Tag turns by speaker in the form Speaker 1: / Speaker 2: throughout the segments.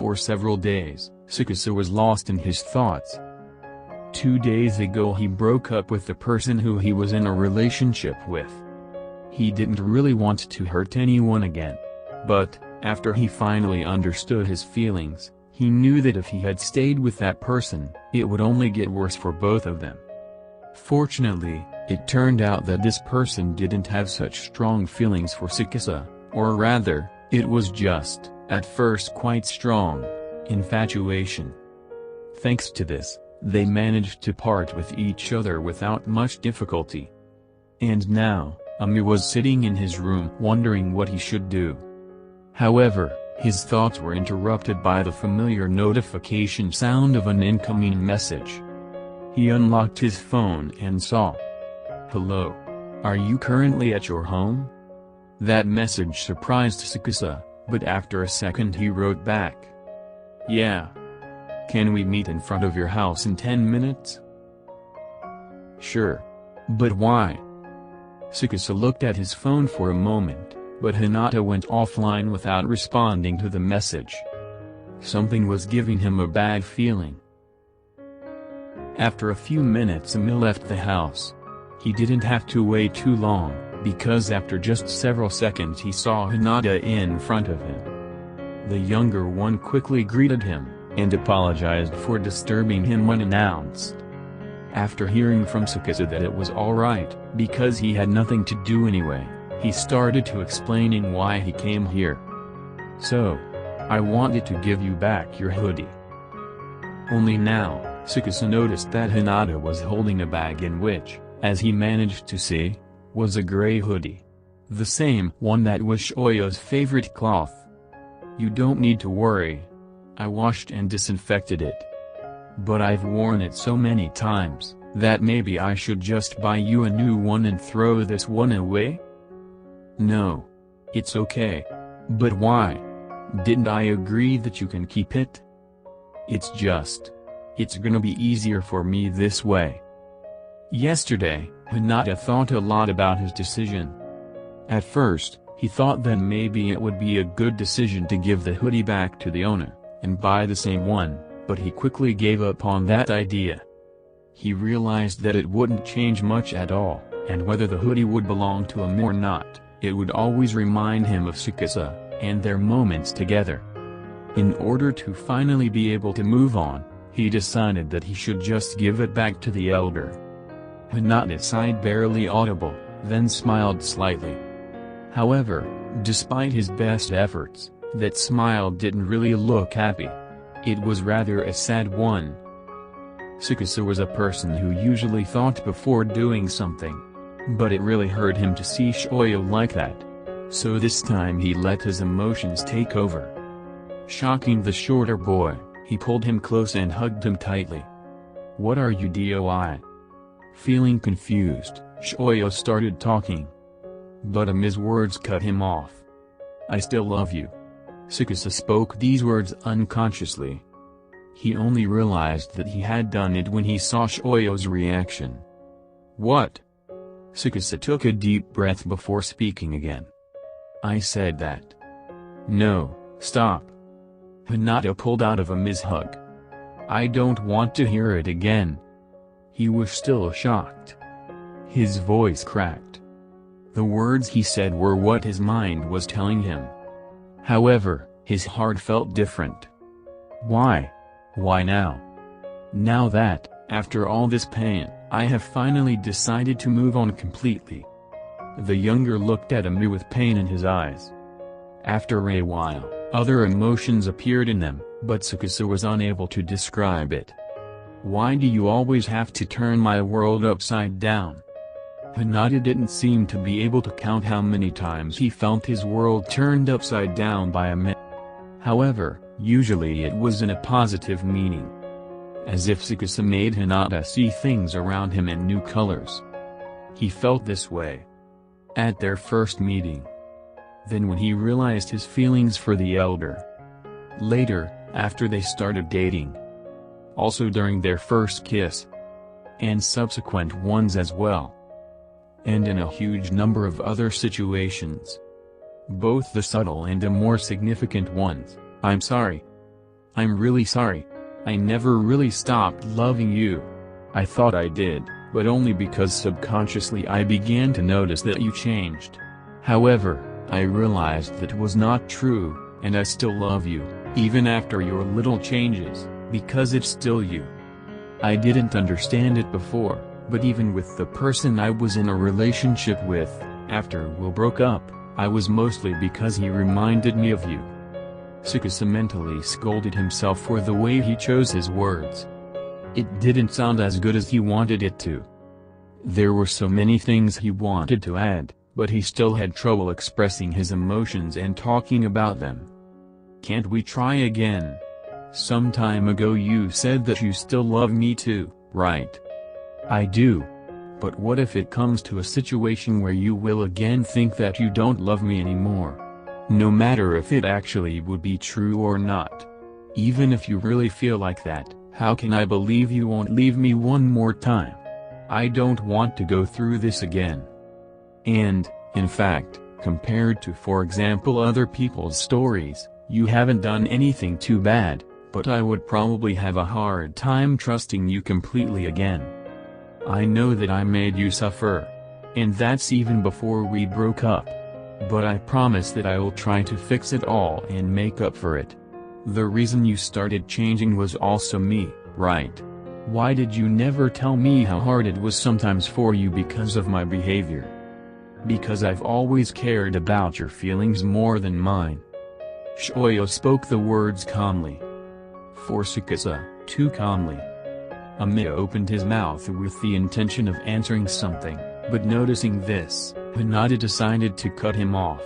Speaker 1: For several days, Tsukasa was lost in his thoughts. 2 days ago he broke up with the person who he was in a relationship with. He didn't really want to hurt anyone again. But, after he finally understood his feelings, he knew that if he had stayed with that person, it would only get worse for both of them. Fortunately, it turned out that this person didn't have such strong feelings for Tsukasa, or rather, it was just, at first quite strong, infatuation. Thanks to this, they managed to part with each other without much difficulty. And now, Ami was sitting in his room wondering what he should do. However, his thoughts were interrupted by the familiar notification sound of an incoming message. He unlocked his phone and saw, "Hello. Are you currently at your home?" That message surprised Tsukasa, but after a second he wrote back, "Yeah. Can we meet in front of your house in 10 minutes? "Sure. But why?" Tsukasa looked at his phone for a moment, but Hinata went offline without responding to the message. Something was giving him a bad feeling. After a few minutes Ami left the house. He didn't have to wait too long, because after just several seconds he saw Hinata in front of him. The younger one quickly greeted him, and apologized for disturbing him unannounced. After hearing from Tsukasa that it was alright, because he had nothing to do anyway, he started to explaining why he came here. "So, I wanted to give you back your hoodie." Only now, Tsukasa noticed that Hinata was holding a bag in which, as he managed to see, was a gray hoodie. The same one that was Shoyo's favorite cloth. "You don't need to worry. I washed and disinfected it. But I've worn it so many times, that maybe I should just buy you a new one and throw this one away?" "No. It's okay. But why? Didn't I agree that you can keep it?" It's gonna be easier for me this way." Yesterday, Hinata thought a lot about his decision. At first, he thought that maybe it would be a good decision to give the hoodie back to the owner, and buy the same one, but he quickly gave up on that idea. He realized that it wouldn't change much at all, and whether the hoodie would belong to him or not, it would always remind him of Tsukasa, and their moments together. In order to finally be able to move on, he decided that he should just give it back to the elder. Hinata sighed barely audible, then smiled slightly. However, despite his best efforts, that smile didn't really look happy. It was rather a sad one. Tsukasa was a person who usually thought before doing something. But it really hurt him to see Shoyo like that. So this time he let his emotions take over. Shocking the shorter boy, he pulled him close and hugged him tightly. "What are you doing?" Feeling confused, Shoyo started talking. But Ami's words cut him off. "I still love you." Tsukasa spoke these words unconsciously. He only realized that he had done it when he saw Shoyo's reaction. "What?" Tsukasa took a deep breath before speaking again. "I said that." "No, stop." Hinata pulled out of Ami's hug. "I don't want to hear it again." He was still shocked. His voice cracked. The words he said were what his mind was telling him. However, his heart felt different. Why? Why now? Now that, after all this pain, I have finally decided to move on completely. The younger looked at Ami with pain in his eyes. After a while, other emotions appeared in them, but Tsukasa was unable to describe it. "Why do you always have to turn my world upside down?" Hinata didn't seem to be able to count how many times he felt his world turned upside down by Ami. However, usually it was in a positive meaning. As if Tsukasa made Hinata see things around him in new colors. He felt this way at their first meeting. Then when he realized his feelings for the elder. Later, after they started dating. Also during their first kiss. And subsequent ones as well. And in a huge number of other situations. Both the subtle and the more significant ones. "I'm sorry. I'm really sorry. I never really stopped loving you. I thought I did, but only because subconsciously I began to notice that you changed. However, I realized that was not true, and I still love you, even after your little changes, because it's still you. I didn't understand it before, but even with the person I was in a relationship with, after we broke up, I was mostly because he reminded me of you. SakuHina mentally scolded himself for the way he chose his words. It didn't sound as good as he wanted it to. There were so many things he wanted to add, but he still had trouble expressing his emotions and talking about them. Can't we try again? Some time ago you said that you still love me too, right? I do. But what if it comes to a situation where you will again think that you don't love me anymore? No matter if it actually would be true or not. Even if you really feel like that, how can I believe you won't leave me one more time? I don't want to go through this again. And, in fact, compared to for example other people's stories, you haven't done anything too bad, but I would probably have a hard time trusting you completely again. I know that I made you suffer. And that's even before we broke up. But I promise that I will try to fix it all and make up for it. The reason you started changing was also me, right? Why did you never tell me how hard it was sometimes for you because of my behavior? Because I've always cared about your feelings more than mine. Shoyo spoke the words calmly. For SakuHina, too calmly. OmiHina opened his mouth with the intention of answering something, but noticing this, Hinata decided to cut him off.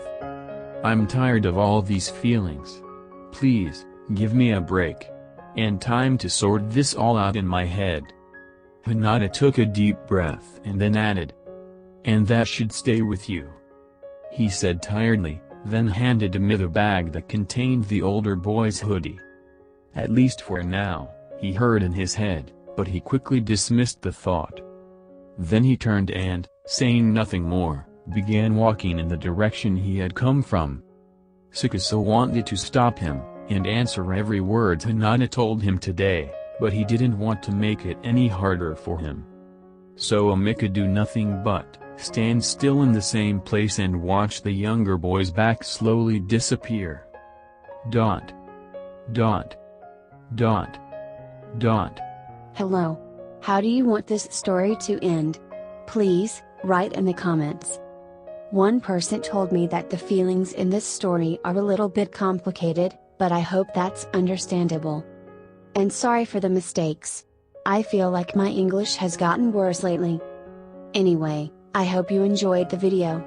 Speaker 1: I'm tired of all these feelings. Please, give me a break. And time to sort this all out in my head. Hinata took a deep breath and then added. And that should stay with you. He said tiredly, then handed OmiHina the bag that contained the older boy's hoodie. At least for now, he heard in his head, but he quickly dismissed the thought. Then he turned and, saying nothing more, began walking in the direction he had come from. SakuHina wanted to stop him, and answer every word Hinata told him today, but he didn't want to make it any harder for him. So OmiHina could do nothing but stand still in the same place and watch the younger boy's back slowly disappear. Dot. Dot. Dot. Dot.
Speaker 2: Hello. How do you want this story to end? Please, write in the comments. One person told me that the feelings in this story are a little bit complicated, but I hope that's understandable. And sorry for the mistakes. I feel like my English has gotten worse lately. Anyway, I hope you enjoyed the video.